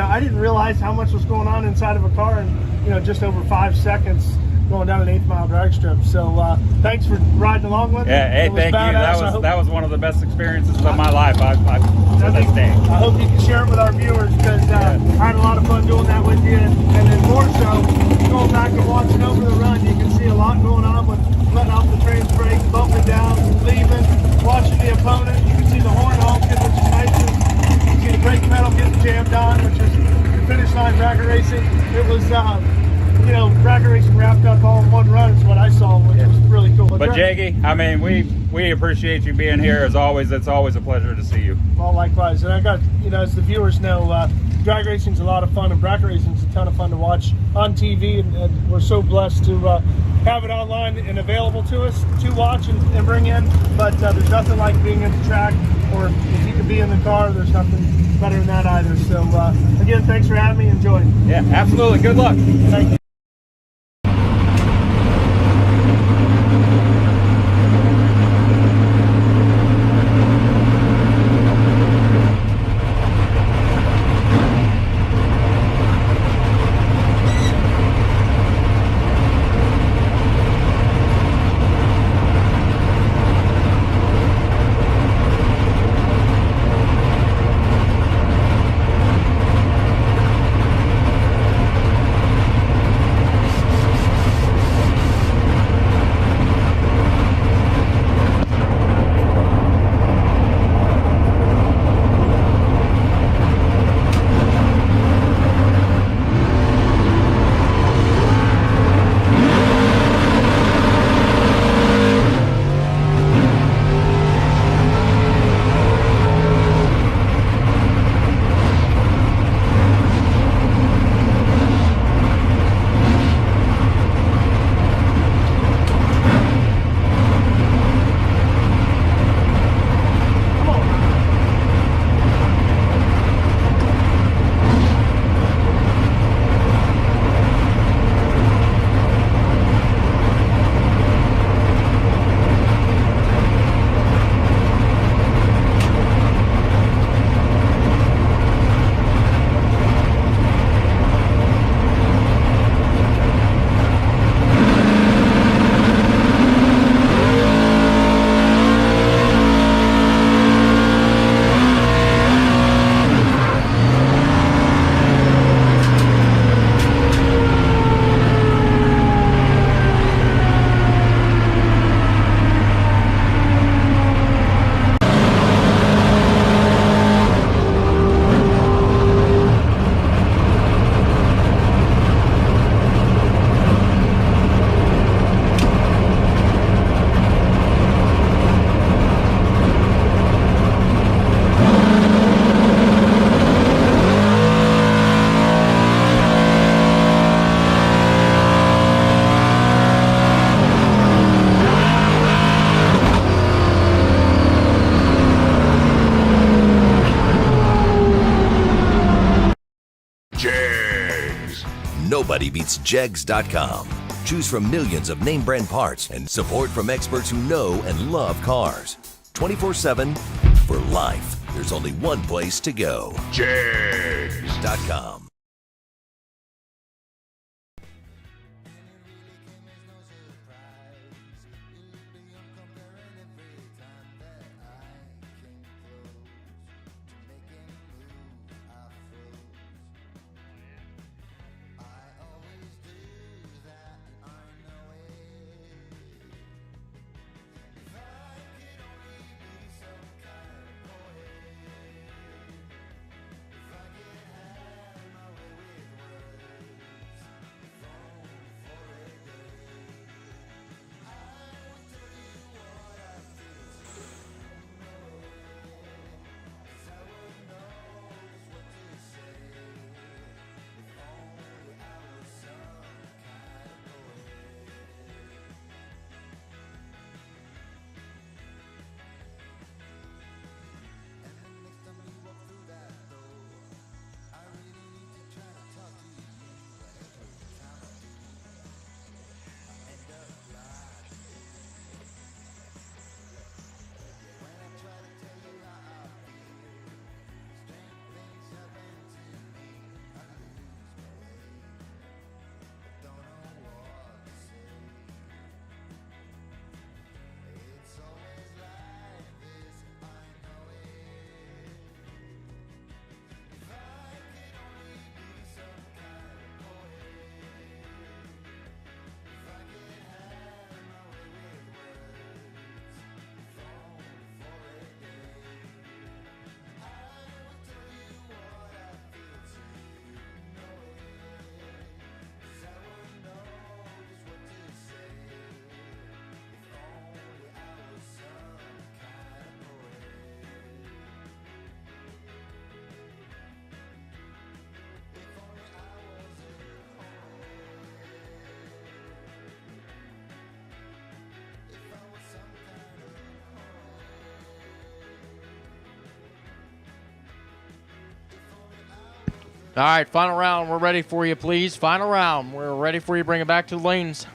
I didn't realize how much was going on inside of a car in, just over 5 seconds going down an 8-mile drag strip. So thanks for riding along with me. Yeah, hey, thank you. That was one of the best experiences of my life. I hope you can share it with our viewers, because I had a lot of fun doing that with you. And then more so, going back and watching over the run, you can see a lot going on with letting off the trans brakes, bumping down, leaving, watching the opponent. You can see the horn honking, which is nice. You can see the brake pedal getting jammed on, which is the finish line bracket racing. It was bracket racing wrapped up all in one run is what I saw, which was really cool. But Jaggy, I mean, we appreciate you being here as always. It's always a pleasure to see you. Well, likewise. And I got, as the viewers know, drag racing's a lot of fun, and bracket racing's a ton of fun to watch on TV, and we're so blessed to have it online and available to us to watch and bring in. But there's nothing like being at the track, or if you can be in the car, there's nothing better than that either. So again, thanks for having me. Enjoy. Yeah, absolutely. Good luck. Thank you. Nobody beats Jegs.com. Choose from millions of name brand parts and support from experts who know and love cars. 24/7 for life. There's only one place to go. Jegs.com. All right, final round. We're ready for you, please. Final round. We're ready for you. Bring it back to the lanes.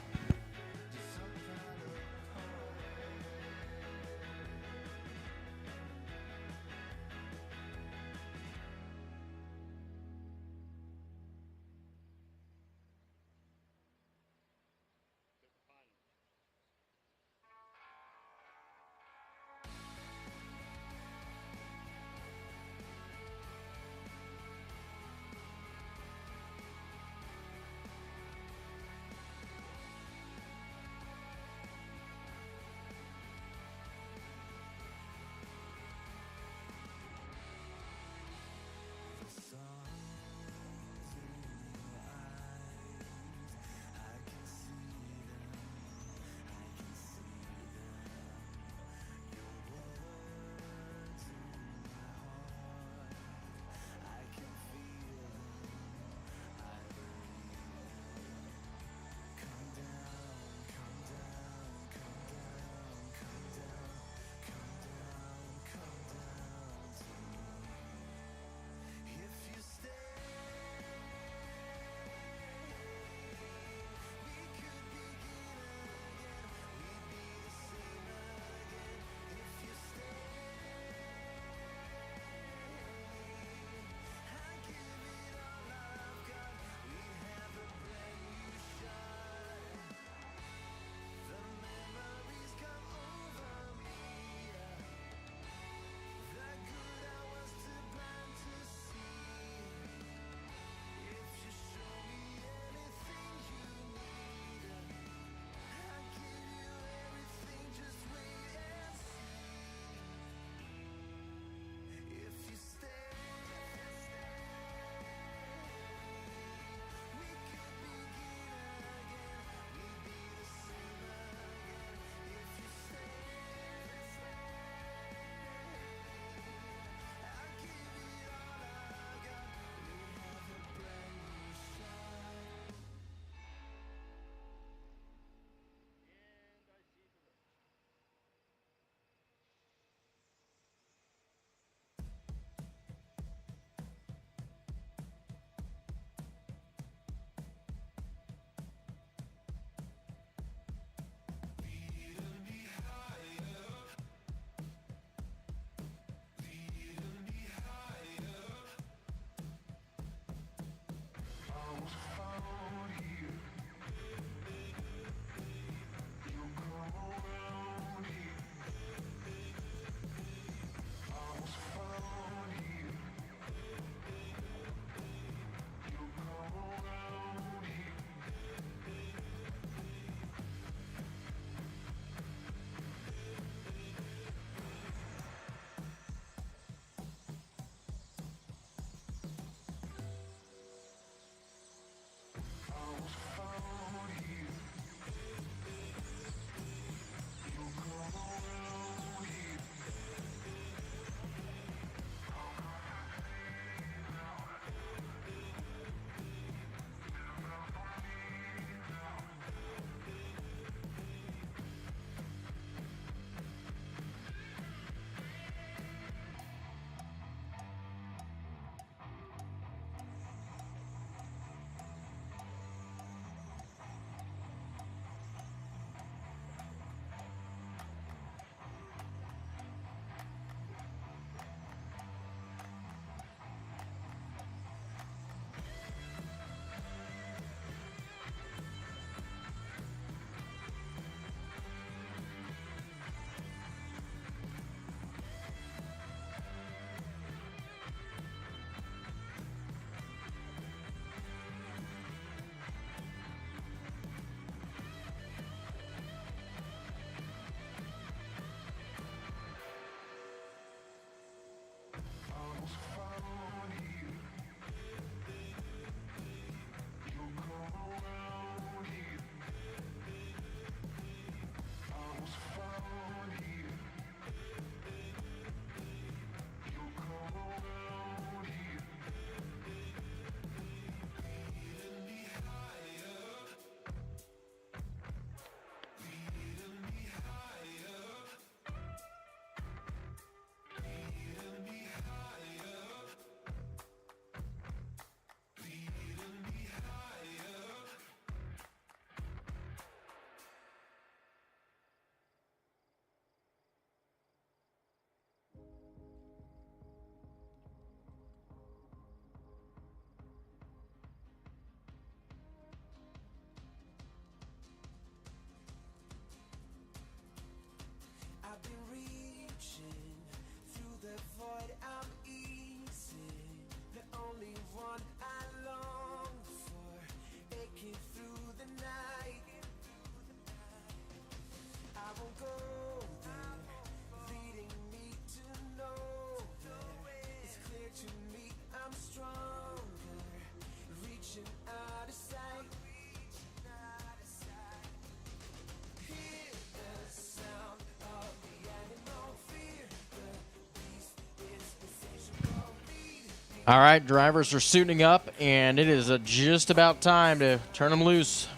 All right, drivers are suiting up, and it is just about time to turn them loose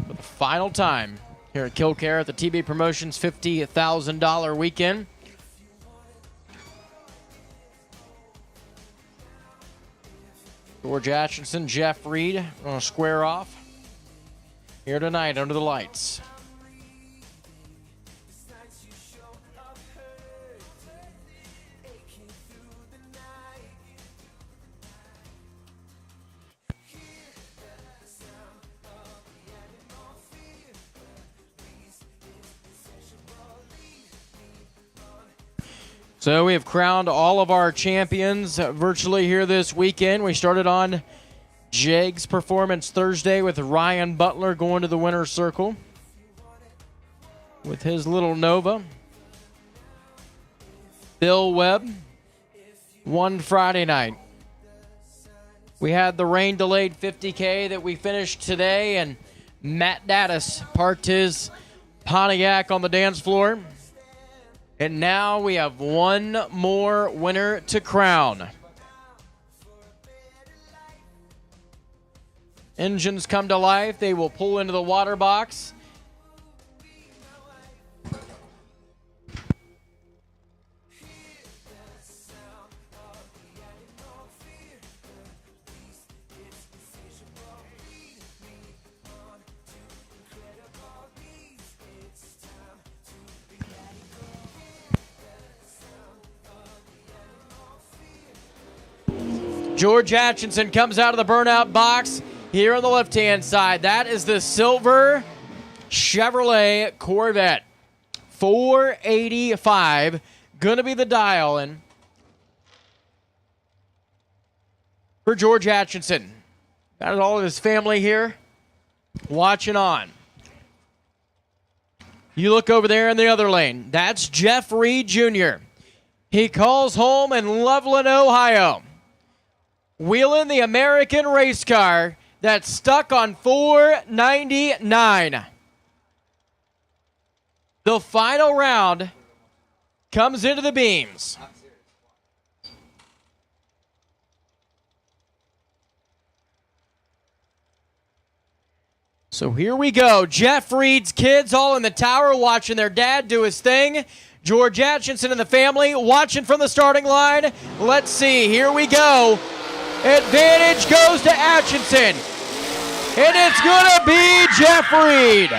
for the final time here at Kil-Kare at the TB Promotions $50,000 weekend. George Atchison, Jeff Reed going to square off here tonight under the lights. So we have crowned all of our champions virtually here this weekend. We started on Jeg's performance Thursday with Ryan Butler going to the winner's circle with his little Nova. Bill Webb won Friday night. We had the rain-delayed 50K that we finished today, and Matt Dattis parked his Pontiac on the dance floor. And now we have one more winner to crown. Engines come to life. They will pull into the water box. George Atchison comes out of the burnout box here on the left-hand side. That is the silver Chevrolet Corvette. 485. Going to be the dial-in for George Atchison. Got all of his family here watching on. You look over there in the other lane. That's Jeff Reed Jr. He calls home in Loveland, Ohio, wheeling the American race car that's stuck on 499. The final round comes into the beams. So here we go. Jeff Reed's kids all in the tower watching their dad do his thing. George Atchison and the family watching from the starting line. Let's see. Here we go. Advantage goes to Atchison. And it's going to be Jeff Reed.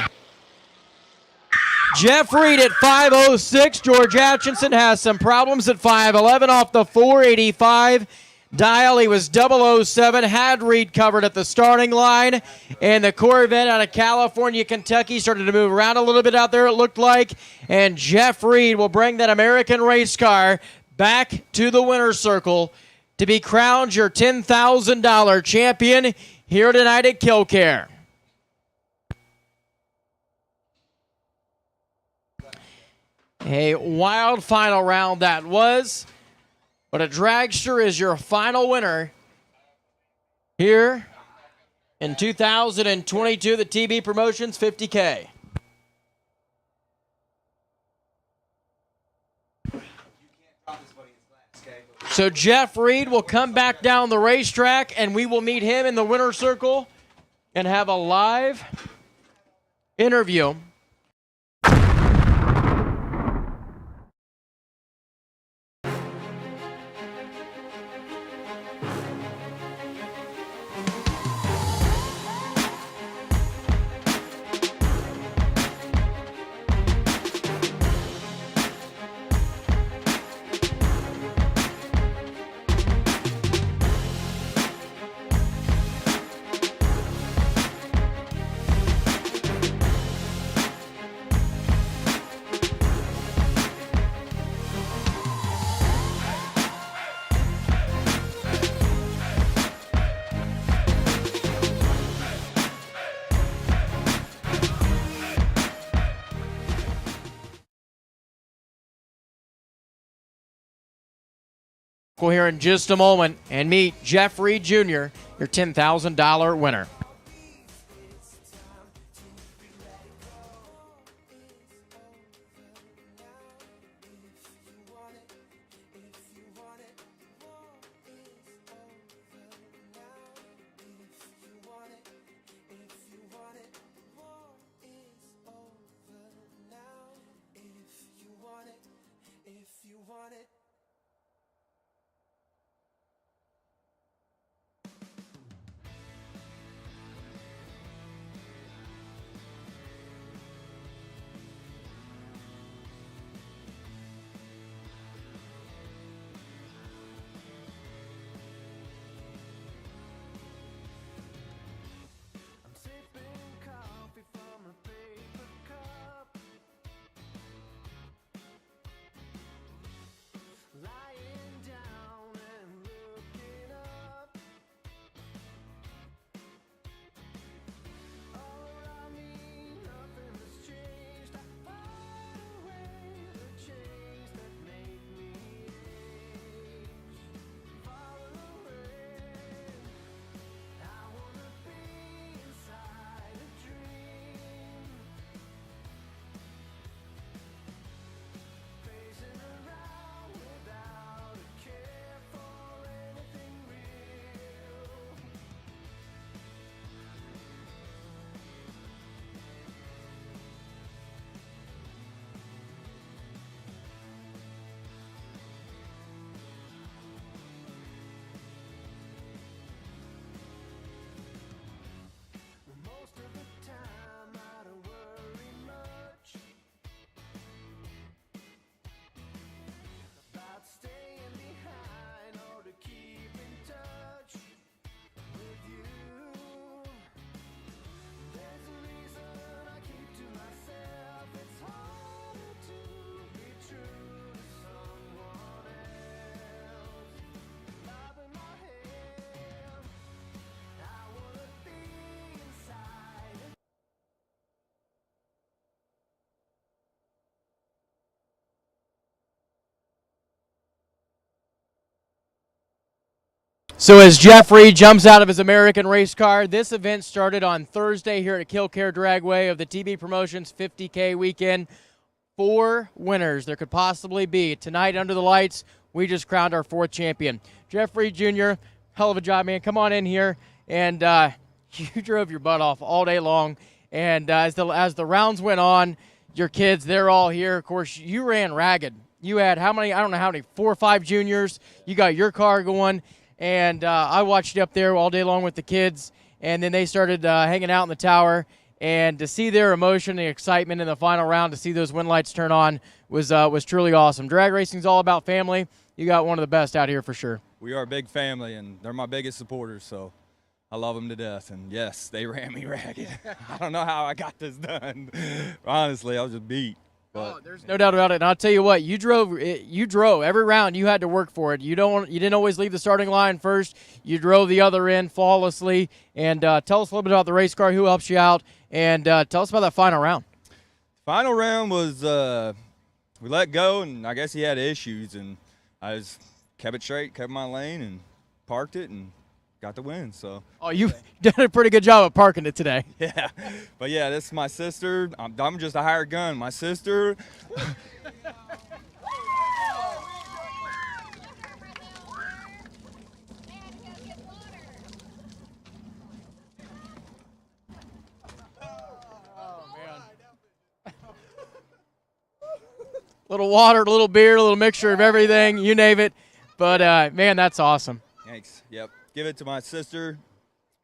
Jeff Reed at 5:06. George Atchison has some problems at 5:11 off the 485 dial. He was 007. Had Reed covered at the starting line. And the Corvette out of California, Kentucky started to move around a little bit out there, it looked like. And Jeff Reed will bring that American race car back to the winner's circle to be crowned your $10,000 champion here tonight at Kil-Kare. A wild final round that was, but a dragster is your final winner here in 2022, the TB Promotions 50K. So Jeff Reed will come back down the racetrack, and we will meet him in the winner's circle and have a live interview. Here in just a moment and meet Jeff Reed Jr., your $10,000 winner. So as Jeff Reed jumps out of his American race car, this event started on Thursday here at Kil-Kare Raceway of the TB Promotions 50K weekend. 4 winners there could possibly be. Tonight under the lights, we just crowned our 4th champion. Jeff Reed Jr., hell of a job, man. Come on in here. And you drove your butt off all day long. And as the rounds went on, your kids, they're all here. Of course, you ran ragged. You had how many? I don't know how many, 4 or 5 juniors. You got your car going. And I watched you up there all day long with the kids, and then they started hanging out in the tower. And to see their emotion and excitement in the final round, to see those win lights turn on, was truly awesome. Drag racing's all about family. You got one of the best out here for sure. We are a big family, and they're my biggest supporters, so I love them to death. And yes, they ran me ragged. I don't know how I got this done. Honestly, I was just beat. But, there's no doubt about it. And I'll tell you what, you drove every round. You had to work for it. You didn't always leave the starting line first. You drove the other end flawlessly. And tell us a little bit about the race car, who helps you out, and tell us about that final round. Final round was we let go, and I guess he had issues, and I just kept it straight, kept my lane, and parked it, and got the win. So. Oh, you did a pretty good job of parking it today. Yeah, but yeah, this is my sister. I'm just a hired gun. My sister. Little water, a little beer, a little mixture of everything, you name it. But, man, that's awesome. Thanks. Yep. Give it to my sister.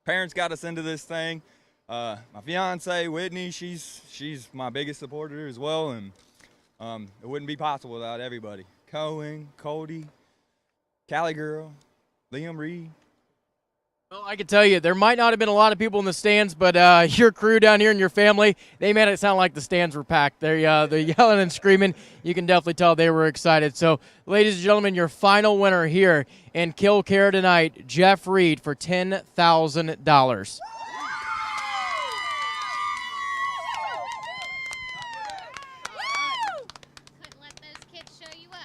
Parents got us into this thing. My fiance, Whitney, she's my biggest supporter as well, and it wouldn't be possible without everybody. Cohen, Cody, Cali Girl, Liam Reed. Well, I can tell you, there might not have been a lot of people in the stands, but your crew down here and your family, they made it sound like the stands were packed. They're yelling and screaming. You can definitely tell they were excited. So, ladies and gentlemen, your final winner here in Kil-Kare tonight, Jeff Reed, for $10,000. Couldn't let those kids show you up.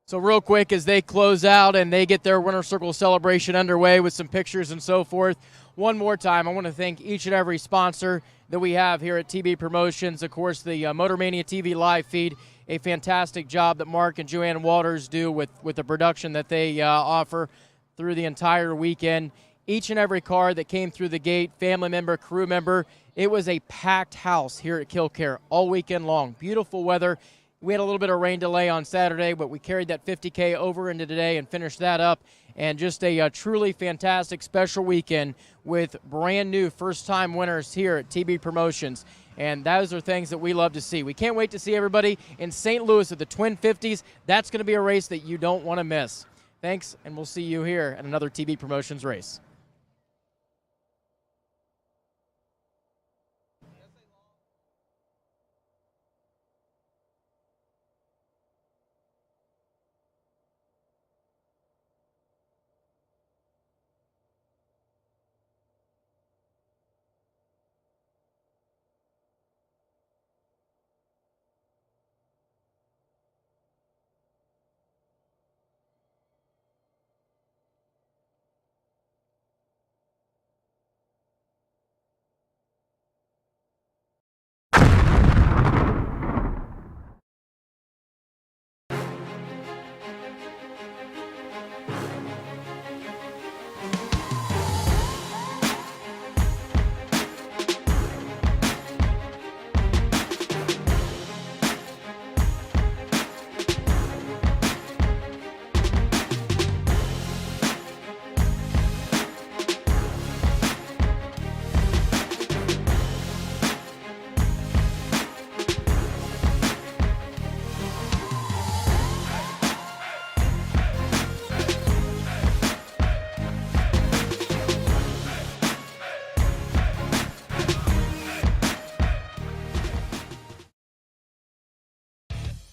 So real quick, as they close out and they get their Winner Circle celebration underway with some pictures and so forth, one more time, I want to thank each and every sponsor that we have here at TB Promotions. Of course, the Motor Mania TV live feed, a fantastic job that Mark and Joanne Walters do with the production that they offer through the entire weekend. Each and every car that came through the gate, family member, crew member, it was a packed house here at Kil-Kare all weekend long. Beautiful weather. We had a little bit of rain delay on Saturday, but we carried that 50K over into today and finished that up. And just a truly fantastic special weekend with brand new first-time winners here at TB Promotions. And those are things that we love to see. We can't wait to see everybody in St. Louis at the Twin 50s. That's going to be a race that you don't want to miss. Thanks, and we'll see you here at another TB Promotions race.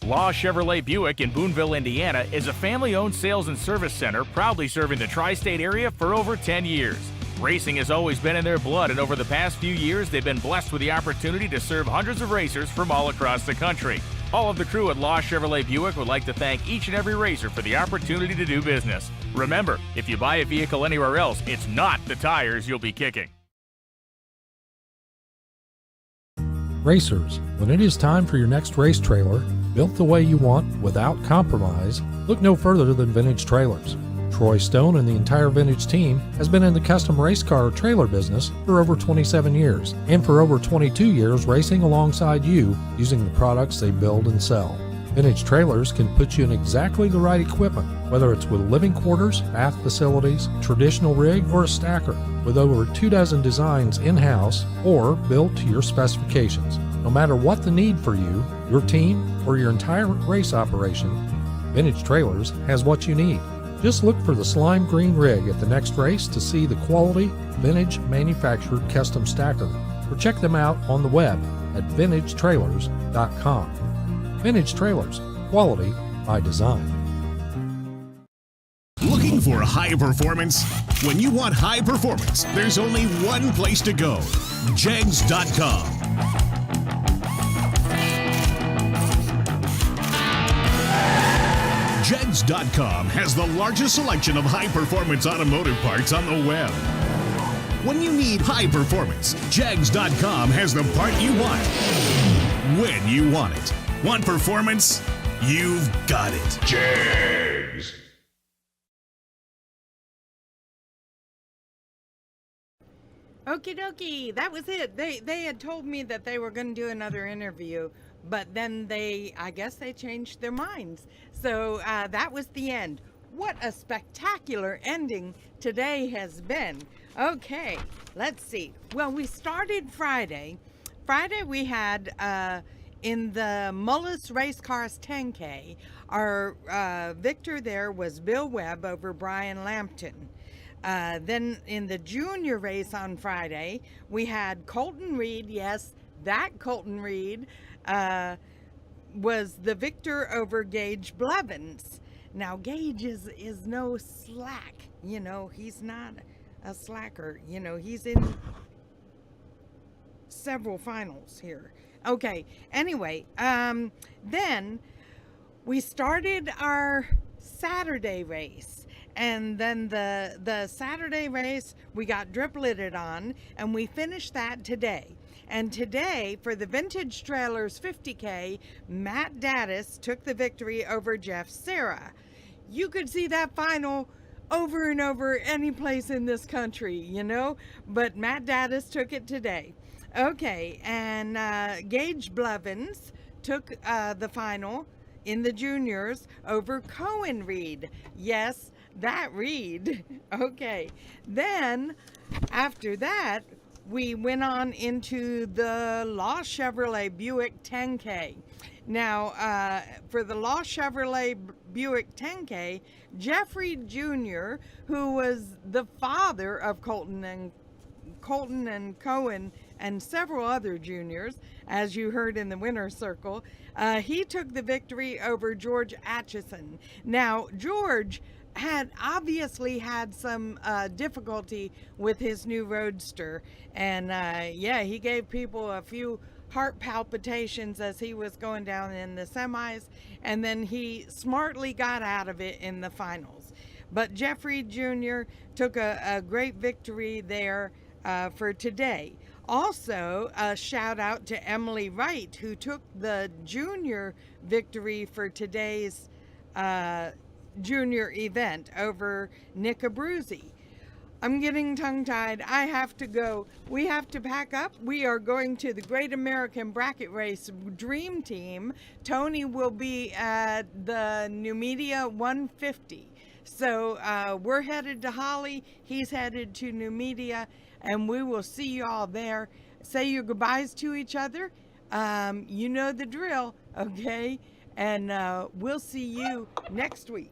Law Chevrolet Buick in Boonville, Indiana is a family-owned sales and service center proudly serving the tri-state area for over 10 years. Racing has always been in their blood, and over the past few years, they've been blessed with the opportunity to serve hundreds of racers from all across the country. All of the crew at Law Chevrolet Buick would like to thank each and every racer for the opportunity to do business. Remember, if you buy a vehicle anywhere else, it's not the tires you'll be kicking. Racers, when it is time for your next race trailer, built the way you want without compromise, look no further than Vintage Trailers. Troy Stone and the entire Vintage team has been in the custom race car trailer business for over 27 years, and for over 22 years racing alongside you using the products they build and sell. Vintage Trailers can put you in exactly the right equipment, whether it's with living quarters, bath facilities, traditional rig, or a stacker, with over 24 designs in-house or built to your specifications. No matter what the need for you, your team, or your entire race operation, Vintage Trailers has what you need. Just look for the slime green rig at the next race to see the quality vintage manufactured custom stacker, or check them out on the web at vintagetrailers.com. Vintage Trailers, quality by design. Looking for high performance? When you want high performance, there's only one place to go, Jegs.com. Jegs.com has the largest selection of high-performance automotive parts on the web. When you need high performance, Jegs.com has the part you want, when you want it. Want performance? You've got it. Jegs. Okie dokie, that was it. They had told me that they were going to do another interview, but then I guess they changed their minds. So that was the end. What a spectacular ending today has been. Okay, let's see. Well, we started Friday. Friday we had in the Mullis Race Cars 10K, our victor there was Bill Webb over Brian Lampton. Then in the junior race on Friday, we had Colton Reed. Yes, that Colton Reed was the victor over Gage Blevins. Now, Gage is no slack. You know, he's not a slacker. You know, he's in several finals here. Okay, anyway, then we started our Saturday race. And then the Saturday race, we got drip-lidded on, and we finished that today. And today, for the Vintage Trailers 50K, Matt Daddis took the victory over Jeff Serra. You could see that final over and over any place in this country, you know? But Matt Daddis took it today. Okay, and Gage Blevins took the final in the juniors over Cohen Reed. Yes, that Reed. Okay, then after that we went on into the Law Chevrolet Buick 10K. Now for the Law Chevrolet Buick 10K, Jeffrey Jr., who was the father of Colton and Cohen and several other juniors, as you heard in the winner's circle, he took the victory over George Atchison. Now George had obviously had some difficulty with his new Roadster, and yeah, he gave people a few heart palpitations as he was going down in the semis, and then he smartly got out of it in the finals. But Jeffrey Jr. took a great victory there for today. Also, a shout out to Emily Wright, who took the junior victory for today's junior event over Nick Abruzzi. I'm getting tongue-tied. I have to go. We have to pack up. We are going to the Great American Bracket Race Dream Team. Tony will be at the New Media 150. So we're headed to Holly. He's headed to New Media, and we will see you all there. Say your goodbyes to each other. You know the drill, okay? And we'll see you next week.